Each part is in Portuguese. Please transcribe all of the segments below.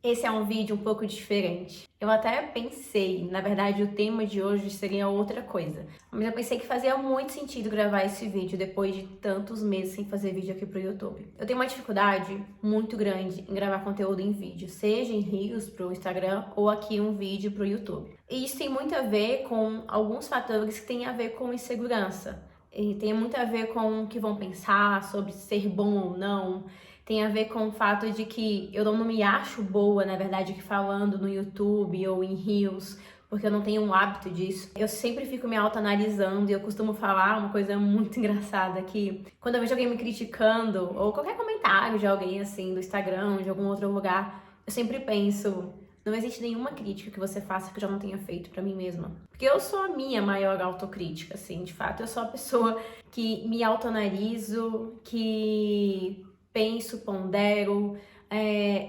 Esse é um vídeo um pouco diferente. Eu até pensei, na verdade, o tema de hoje seria outra coisa. Mas eu pensei que fazia muito sentido gravar esse vídeo depois de tantos meses sem fazer vídeo aqui pro YouTube. Eu tenho uma dificuldade muito grande em gravar conteúdo em vídeo, seja em Reels pro Instagram ou aqui um vídeo pro YouTube. E isso tem muito a ver com alguns fatores que têm a ver com insegurança. E tem muito a ver com o que vão pensar sobre ser bom ou não. Tem a ver com o fato de que eu não me acho boa, na verdade, que falando no YouTube ou em Reels, porque eu não tenho um hábito disso. Eu sempre fico me autoanalisando e eu costumo falar uma coisa muito engraçada que quando eu vejo alguém me criticando ou qualquer comentário de alguém assim do Instagram, de algum outro lugar, eu sempre penso, não existe nenhuma crítica que você faça que eu já não tenha feito pra mim mesma. Porque eu sou a minha maior autocrítica, assim, de fato, eu sou a pessoa que me autoanaliso, que penso, pondero,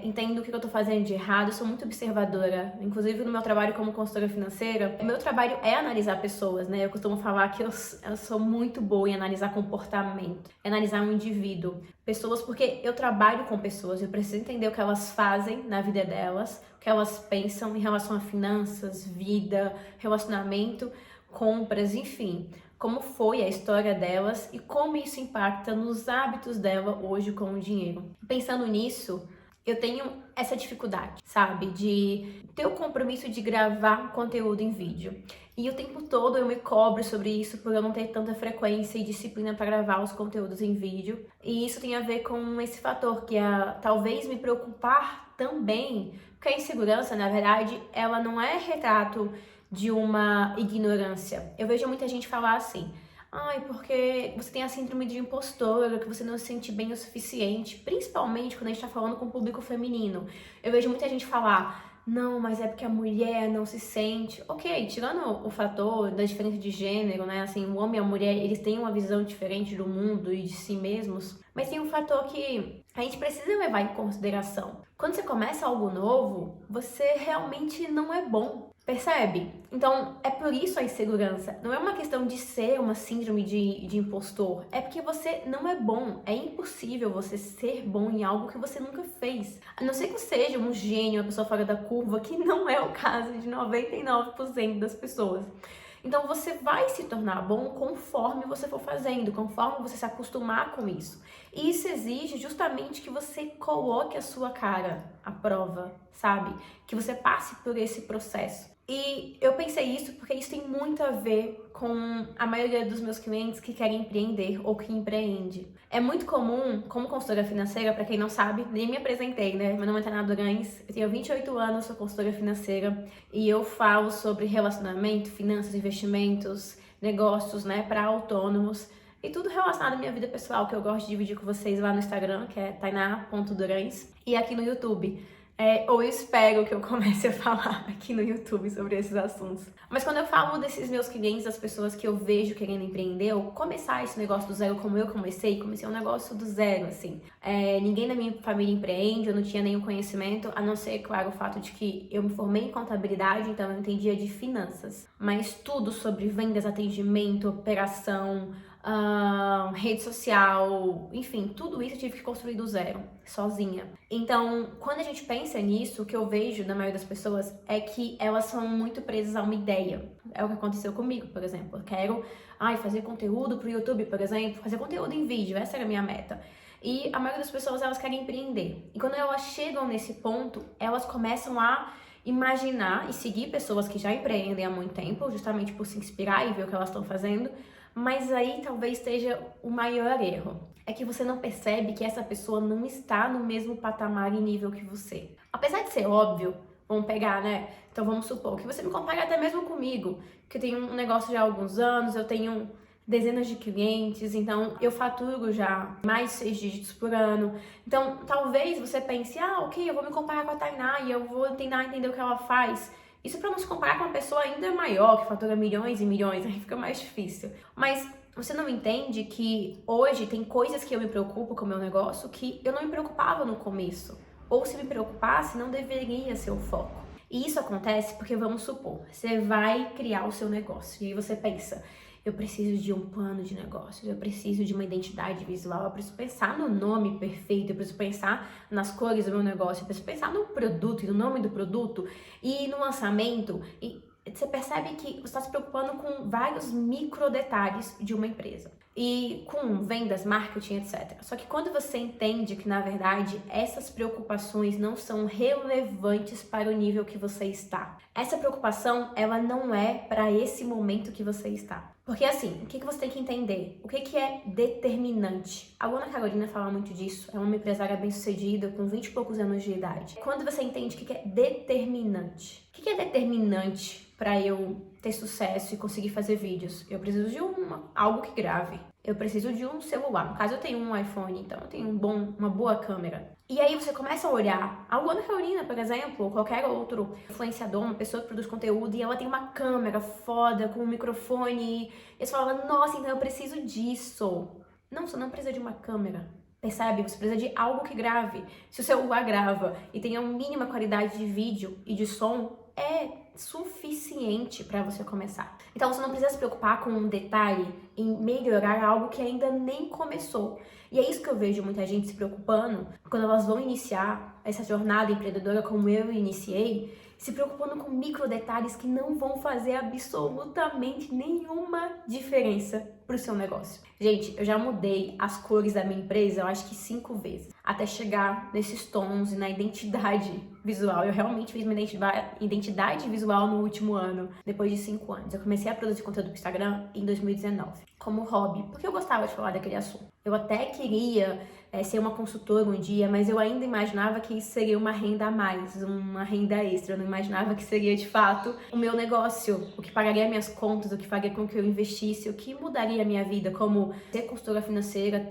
entendo o que eu tô fazendo de errado, eu sou muito observadora. Inclusive, no meu trabalho como consultora financeira, o meu trabalho é analisar pessoas, né? Eu costumo falar que eu sou muito boa em analisar comportamento, analisar um indivíduo. Pessoas, porque eu trabalho com pessoas, eu preciso entender o que elas fazem na vida delas, o que elas pensam em relação a finanças, vida, relacionamento, compras, enfim, como foi a história delas e como isso impacta nos hábitos dela hoje com o dinheiro. Pensando nisso, eu tenho essa dificuldade, sabe, de ter o compromisso de gravar conteúdo em vídeo. E o tempo todo eu me cobro sobre isso por eu não ter tanta frequência e disciplina para gravar os conteúdos em vídeo. E isso tem a ver com esse fator que é talvez me preocupar também, porque a insegurança, na verdade, ela não é retrato de uma ignorância. Eu vejo muita gente falar assim: ai, porque você tem a síndrome de impostora, que você não se sente bem o suficiente, principalmente quando a gente tá falando com o público feminino. Eu vejo muita gente falar: não, mas é porque a mulher não se sente. Ok, tirando o fator da diferença de gênero, né? Assim, o homem e a mulher, eles têm uma visão diferente do mundo e de si mesmos, mas tem um fator que a gente precisa levar em consideração. Quando você começa algo novo, você realmente não é bom. Percebe? Então, é por isso a insegurança. Não é uma questão de ser uma síndrome de impostor. É porque você não é bom. É impossível você ser bom em algo que você nunca fez. A não ser que você seja um gênio, uma pessoa fora da curva, que não é o caso de 99% das pessoas. Então, você vai se tornar bom conforme você for fazendo, conforme você se acostumar com isso. E isso exige justamente que você coloque a sua cara à prova, sabe? Que você passe por esse processo. E eu pensei isso porque isso tem muito a ver com a maioria dos meus clientes que querem empreender ou que empreende. É muito comum, como consultora financeira, para quem não sabe, nem me apresentei, né? Meu nome é Tainá Durães, eu tenho 28 anos, sou consultora financeira e eu falo sobre relacionamento, finanças, investimentos, negócios, né, para autônomos e tudo relacionado à minha vida pessoal que eu gosto de dividir com vocês lá no Instagram, que é tainá.durães, e aqui no YouTube. Ou eu espero que eu comece a falar aqui no YouTube sobre esses assuntos. Mas quando eu falo desses meus clientes, das pessoas que eu vejo querendo empreender, ou começar esse negócio do zero como eu comecei um negócio do zero, assim. Ninguém da minha família empreende, eu não tinha nenhum conhecimento, a não ser, claro, o fato de que eu me formei em contabilidade, então eu entendia de finanças. Mas tudo sobre vendas, atendimento, operação, rede social, enfim, tudo isso eu tive que construir do zero, sozinha. Então, quando a gente pensa nisso, o que eu vejo na maioria das pessoas é que elas são muito presas a uma ideia. É o que aconteceu comigo, por exemplo. Eu quero fazer conteúdo pro YouTube, por exemplo, fazer conteúdo em vídeo, essa era a minha meta. E a maioria das pessoas, elas querem empreender. E quando elas chegam nesse ponto, elas começam a imaginar e seguir pessoas que já empreendem há muito tempo, justamente por se inspirar e ver o que elas estão fazendo. Mas aí talvez esteja o maior erro. É que você não percebe que essa pessoa não está no mesmo patamar e nível que você. Apesar de ser óbvio, vamos pegar, né? Então vamos supor que você me compare até mesmo comigo, que eu tenho um negócio já há alguns anos, eu tenho dezenas de clientes, então eu faturo já mais de 6 dígitos por ano. Então talvez você pense, ok, eu vou me comparar com a Tainá e eu vou tentar entender o que ela faz. Isso para não se comparar com uma pessoa ainda maior, que fatura milhões e milhões, aí fica mais difícil. Mas você não entende que hoje tem coisas que eu me preocupo com o meu negócio que eu não me preocupava no começo. Ou se me preocupasse, não deveria ser o foco. E isso acontece porque, vamos supor, você vai criar o seu negócio. E aí você pensa, eu preciso de um plano de negócios, eu preciso de uma identidade visual, eu preciso pensar no nome perfeito, eu preciso pensar nas cores do meu negócio, eu preciso pensar no produto e no nome do produto e no lançamento. E você percebe que você está se preocupando com vários micro detalhes de uma empresa e com vendas, marketing, etc. Só que quando você entende que, na verdade, essas preocupações não são relevantes para o nível que você está, essa preocupação, ela não é para esse momento que você está. Porque assim, o que você tem que entender? O que é determinante? A Ana Carolina fala muito disso, é uma empresária bem-sucedida com 20 e poucos anos de idade. Quando você entende o que é determinante? O que é determinante para eu ter sucesso e conseguir fazer vídeos? Eu preciso de algo que grave. Eu preciso de um celular. No caso, eu tenho um iPhone, então eu tenho uma boa câmera. E aí você começa a olhar a Ana Carolina, por exemplo, ou qualquer outro influenciador, uma pessoa que produz conteúdo, e ela tem uma câmera foda, com um microfone, e você fala, nossa, então eu preciso disso. Não, você não precisa de uma câmera. Percebe? Você precisa de algo que grave. Se o celular grava e tem a mínima qualidade de vídeo e de som, é suficiente para você começar. Então você não precisa se preocupar com um detalhe em melhorar algo que ainda nem começou. E é isso que eu vejo muita gente se preocupando quando elas vão iniciar essa jornada empreendedora como eu iniciei, se preocupando com micro detalhes que não vão fazer absolutamente nenhuma diferença para o seu negócio. Gente, eu já mudei as cores da minha empresa, eu acho que 5 vezes, até chegar nesses tons e na identidade visual. Eu realmente fiz minha identidade visual no último ano, depois de 5 anos. Eu comecei a produzir conteúdo para o Instagram em 2019, como hobby, porque eu gostava de falar daquele assunto. Eu até queria ser uma consultora um dia, mas eu ainda imaginava que isso seria uma renda a mais, uma renda extra. Eu não imaginava que seria, de fato, o meu negócio, o que pagaria minhas contas, o que faria com que eu investisse, o que mudaria a minha vida, como ser consultora financeira,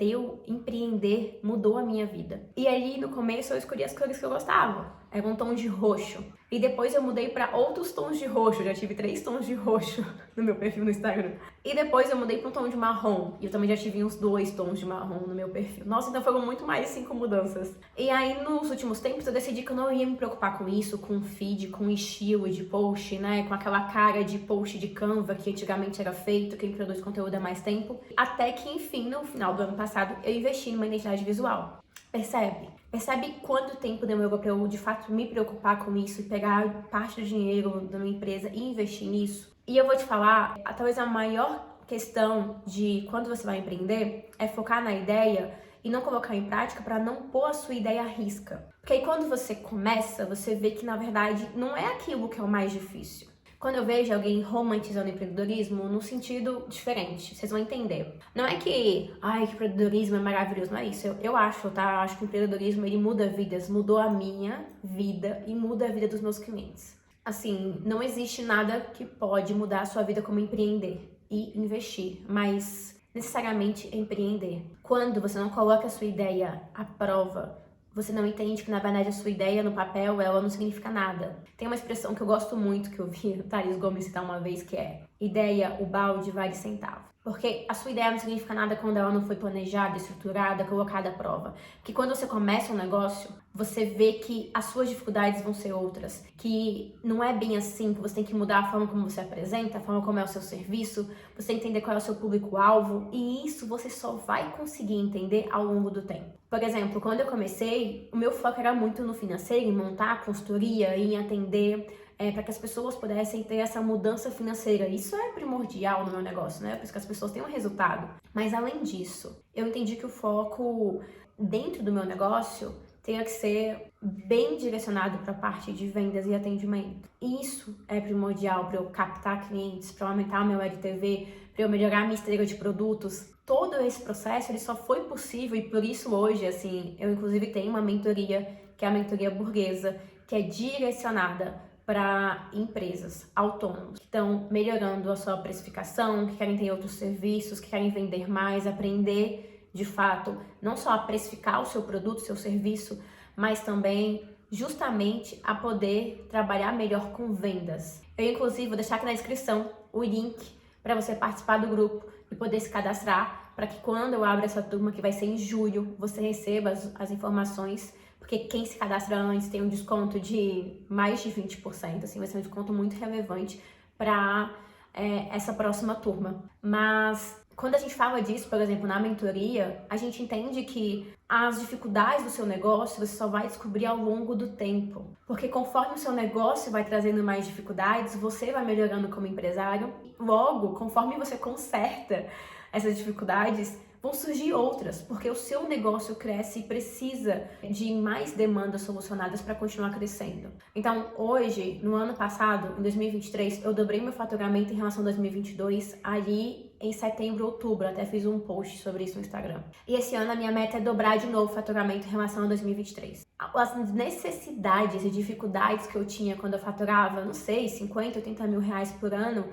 empreender, mudou a minha vida. E ali, no começo, eu escolhi as cores que eu gostava. Era um tom de roxo. E depois eu mudei para outros tons de roxo. Já tive 3 tons de roxo no meu perfil no Instagram. E depois eu mudei para um tom de marrom. E eu também já tive uns 2 tons de marrom no meu perfil. Nossa, então foram muito mais de 5 mudanças. E aí, nos últimos tempos, eu decidi que eu não ia me preocupar com isso, com feed, com estilo de post, né? Com aquela cara de post de Canva que antigamente era feito, quem produz conteúdo há mais tempo. Até que, enfim, no final do ano passado, eu investi numa identidade visual. Percebe? Percebe quanto tempo demorou para eu, de fato, me preocupar com isso e pegar parte do dinheiro da minha empresa e investir nisso? E eu vou te falar, talvez a maior questão de quando você vai empreender é focar na ideia e não colocar em prática para não pôr a sua ideia à risca. Porque aí quando você começa, você vê que, na verdade, não é aquilo que é o mais difícil. Quando eu vejo alguém romantizando o empreendedorismo no sentido diferente, vocês vão entender. Não é que, que empreendedorismo é maravilhoso, não é isso. Eu acho, tá? Eu acho que o empreendedorismo, ele muda vidas, mudou a minha vida e muda a vida dos meus clientes. Assim, não existe nada que pode mudar a sua vida como empreender e investir, mas necessariamente empreender. Quando você não coloca a sua ideia à prova, você não entende que, na verdade, a sua ideia no papel, ela não significa nada. Tem uma expressão que eu gosto muito, que eu vi o Thales Gomes citar uma vez, que é: ideia, o balde vale centavo. Porque a sua ideia não significa nada quando ela não foi planejada, estruturada, colocada à prova. Porque quando você começa um negócio, você vê que as suas dificuldades vão ser outras, que não é bem assim, que você tem que mudar a forma como você apresenta, a forma como é o seu serviço, você tem que entender qual é o seu público-alvo, e isso você só vai conseguir entender ao longo do tempo. Por exemplo, quando eu comecei, o meu foco era muito no financeiro, em montar a consultoria, em atender para que as pessoas pudessem ter essa mudança financeira. Isso é primordial no meu negócio, né? Para que as pessoas tenham resultado. Mas além disso, eu entendi que o foco dentro do meu negócio tenha que ser bem direcionado para a parte de vendas e atendimento. Isso é primordial para eu captar clientes, para aumentar o meu LTV, para eu melhorar a minha esteira de produtos. Todo esse processo, ele só foi possível, e por isso hoje, assim, eu inclusive tenho uma mentoria, que é a mentoria burguesa, que é direcionada para empresas autônomas que estão melhorando a sua precificação, que querem ter outros serviços, que querem vender mais, aprender de fato não só a precificar o seu produto, o seu serviço, mas também justamente a poder trabalhar melhor com vendas. Eu, inclusive, vou deixar aqui na descrição o link para você participar do grupo e poder se cadastrar, para que quando eu abro essa turma, que vai ser em julho, você receba as informações. Porque quem se cadastra antes tem um desconto de mais de 20%, assim, vai ser um desconto muito relevante para essa próxima turma. Mas quando a gente fala disso, por exemplo, na mentoria, a gente entende que as dificuldades do seu negócio você só vai descobrir ao longo do tempo. Porque conforme o seu negócio vai trazendo mais dificuldades, você vai melhorando como empresário. Logo, conforme você conserta essas dificuldades, vão surgir outras, porque o seu negócio cresce e precisa de mais demandas solucionadas para continuar crescendo. Então, hoje, no ano passado, em 2023, eu dobrei meu faturamento em relação a 2022, ali em setembro, outubro, até fiz um post sobre isso no Instagram. E esse ano a minha meta é dobrar de novo o faturamento em relação a 2023. As necessidades e dificuldades que eu tinha quando eu faturava, não sei, 50, 80 mil reais por ano,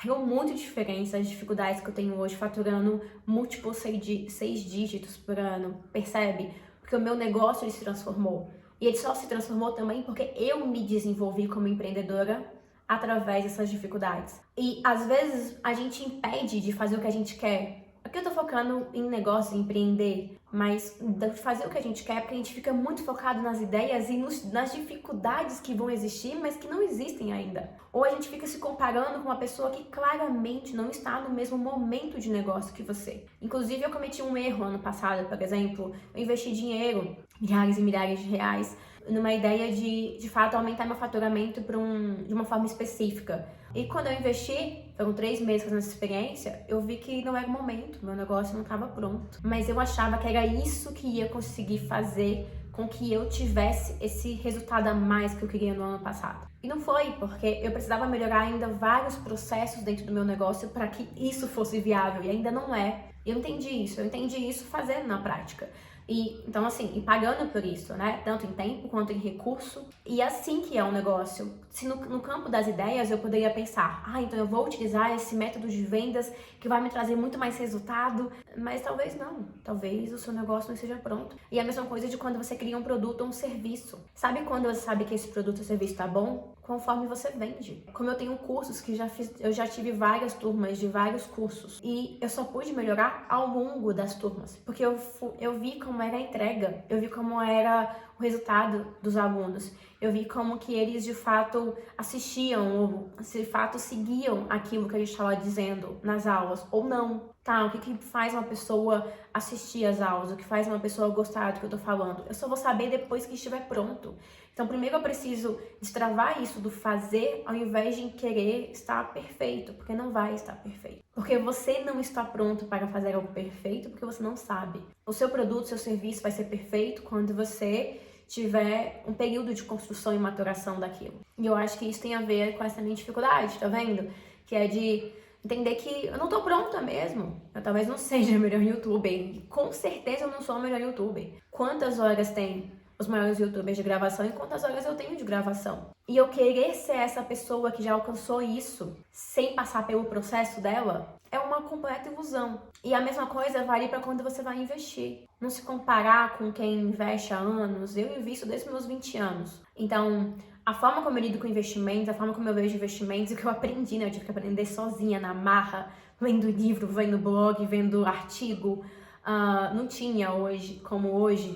eram muito diferentes das dificuldades que eu tenho hoje faturando múltiplos 6 dígitos por ano, percebe? Porque o meu negócio ele se transformou. E ele só se transformou também porque eu me desenvolvi como empreendedora através dessas dificuldades. E às vezes a gente impede de fazer o que a gente quer. Aqui eu tô focando em negócio, em empreender, mas fazer o que a gente quer porque a gente fica muito focado nas ideias e nas dificuldades que vão existir, mas que não existem ainda. Ou a gente fica se comparando com uma pessoa que claramente não está no mesmo momento de negócio que você. Inclusive, eu cometi um erro ano passado, por exemplo, eu investi dinheiro, milhares e milhares de reais, numa ideia de fato aumentar meu faturamento de uma forma específica. E quando eu investi, foram 3 meses nessa experiência, eu vi que não era o momento, meu negócio não estava pronto. Mas eu achava que era isso que ia conseguir fazer com que eu tivesse esse resultado a mais que eu queria no ano passado. E não foi, porque eu precisava melhorar ainda vários processos dentro do meu negócio para que isso fosse viável, e ainda não é. Eu entendi isso fazendo na prática. E então assim, e pagando por isso, né? Tanto em tempo quanto em recurso. E assim que é um negócio. Se no campo das ideias eu poderia pensar, então eu vou utilizar esse método de vendas que vai me trazer muito mais resultado, mas talvez não. Talvez o seu negócio não esteja pronto. E a mesma coisa de quando você cria um produto ou um serviço. Sabe quando você sabe que esse produto ou serviço tá bom? Conforme você vende. Como eu tenho cursos que eu já tive várias turmas de vários cursos e eu só pude melhorar ao longo das turmas, porque eu vi como era a entrega, eu vi como era o resultado dos alunos, eu vi como que eles de fato assistiam ou de fato seguiam aquilo que a gente estava dizendo nas aulas ou não. Tá, o que faz uma pessoa assistir às aulas, o que faz uma pessoa gostar do que eu tô falando? Eu só vou saber depois que estiver pronto. Então, primeiro eu preciso destravar isso do fazer ao invés de querer estar perfeito, porque não vai estar perfeito. Porque você não está pronto para fazer algo perfeito porque você não sabe. O seu produto, seu serviço vai ser perfeito quando você tiver um período de construção e maturação daquilo. E eu acho que isso tem a ver com essa minha dificuldade, tá vendo? Que é de entender que eu não tô pronta mesmo. Eu talvez não seja a melhor youtuber. Com certeza eu não sou a melhor youtuber. Quantas horas tem os maiores youtubers de gravação e quantas horas eu tenho de gravação? E eu querer ser essa pessoa que já alcançou isso sem passar pelo processo dela é uma completa ilusão. E a mesma coisa vale para quando você vai investir. Não se comparar com quem investe há anos. Eu invisto desde os meus 20 anos. Então, a forma como eu lido com investimentos, a forma como eu vejo investimentos, o que eu aprendi, né? Eu tive que aprender sozinha, na marra, vendo livro, vendo blog, vendo artigo. Não tinha hoje,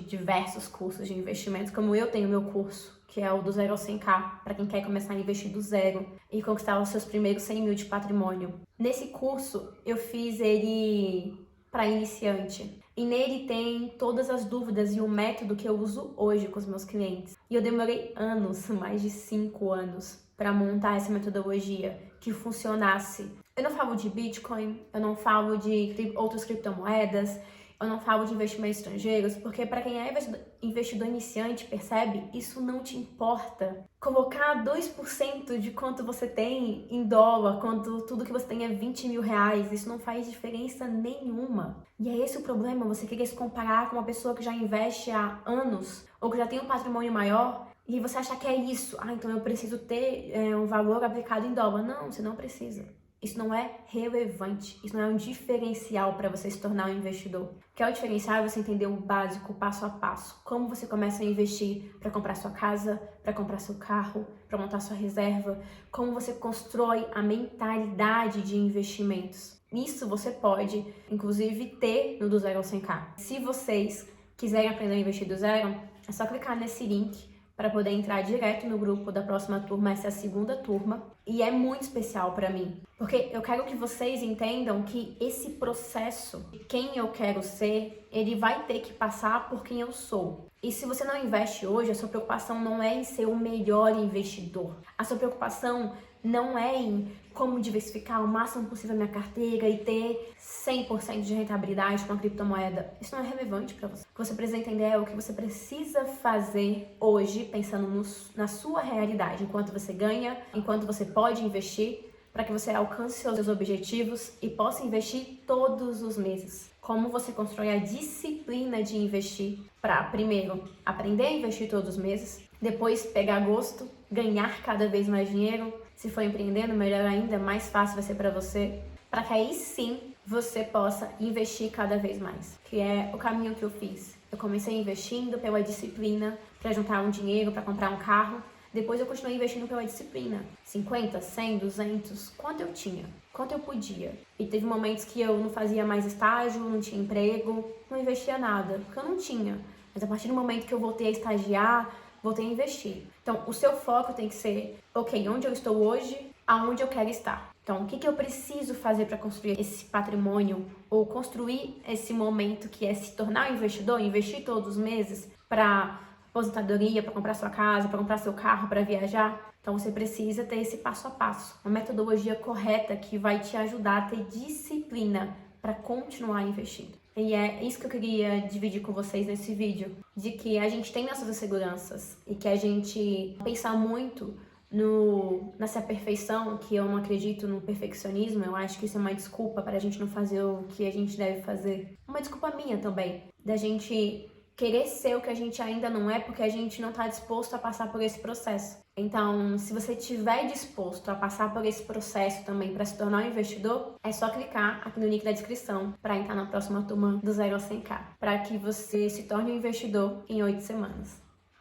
diversos cursos de investimentos, como eu tenho meu curso, que é o do 0 ao 100K, para quem quer começar a investir do zero e conquistar os seus primeiros 100 mil de patrimônio. Nesse curso, eu fiz ele para iniciante. E nele tem todas as dúvidas e o método que eu uso hoje com os meus clientes. E eu demorei anos, mais de 5 anos, para montar essa metodologia que funcionasse. Eu não falo de Bitcoin, eu não falo de outras criptomoedas, eu não falo de investimentos estrangeiros, porque para quem é investidor iniciante, percebe, isso não te importa. Colocar 2% de quanto você tem em dólar, quando tudo que você tem é 20 mil reais, isso não faz diferença nenhuma. E é esse o problema, você querer se comparar com uma pessoa que já investe há anos, ou que já tem um patrimônio maior, e você achar que é isso. Então eu preciso ter um valor aplicado em dólar. Não, você não precisa. Isso não é relevante, isso não é um diferencial para você se tornar um investidor. O que é o diferencial é você entender o básico, passo a passo. Como você começa a investir para comprar sua casa, para comprar seu carro, para montar sua reserva. Como você constrói a mentalidade de investimentos. Isso você pode, inclusive, ter no do 0 ao 100K. Se vocês quiserem aprender a investir do zero, é só clicar nesse link para poder entrar direto no grupo da próxima turma. Essa é a segunda turma e é muito especial para mim, porque eu quero que vocês entendam que esse processo, quem eu quero ser, ele vai ter que passar por quem eu sou. E se você não investe hoje, a sua preocupação não é em ser o melhor investidor. A sua preocupação não é em como diversificar o máximo possível a minha carteira e ter 100% de rentabilidade com a criptomoeda. Isso não é relevante para você. O que você precisa entender é o que você precisa fazer hoje, pensando na sua realidade, enquanto você ganha, enquanto você pode investir, para que você alcance seus objetivos e possa investir todos os meses. Como você constrói a disciplina de investir para, primeiro, aprender a investir todos os meses, depois pegar gosto, ganhar cada vez mais dinheiro. Se for empreendendo, melhor ainda, mais fácil vai ser para você, para que aí sim você possa investir cada vez mais, que é o caminho que eu fiz. Eu comecei investindo pela disciplina para juntar um dinheiro para comprar um carro. Depois eu continuei investindo pela disciplina. 50, 100, 200, quanto eu tinha, quanto eu podia. E teve momentos que eu não fazia mais estágio, não tinha emprego, não investia nada, porque eu não tinha. Mas a partir do momento que eu voltei a estagiar, voltei a investir. Então, o seu foco tem que ser, ok, onde eu estou hoje, aonde eu quero estar. Então, o que eu preciso fazer para construir esse patrimônio ou construir esse momento que é se tornar um investidor, investir todos os meses para aposentadoria, para comprar sua casa, para comprar seu carro, para viajar. Então você precisa ter esse passo a passo, uma metodologia correta que vai te ajudar a ter disciplina para continuar investindo. E é isso que eu queria dividir com vocês nesse vídeo, de que a gente tem nossas inseguranças e que a gente pensa muito nessa perfeição, que eu não acredito no perfeccionismo. Eu acho que isso é uma desculpa para a gente não fazer o que a gente deve fazer. Uma desculpa minha também, da gente querer ser o que a gente ainda não é, porque a gente não está disposto a passar por esse processo. Então, se você estiver disposto a passar por esse processo também para se tornar um investidor, é só clicar aqui no link da descrição para entrar na próxima turma do 0 ao 100K, para que você se torne um investidor em 8 semanas.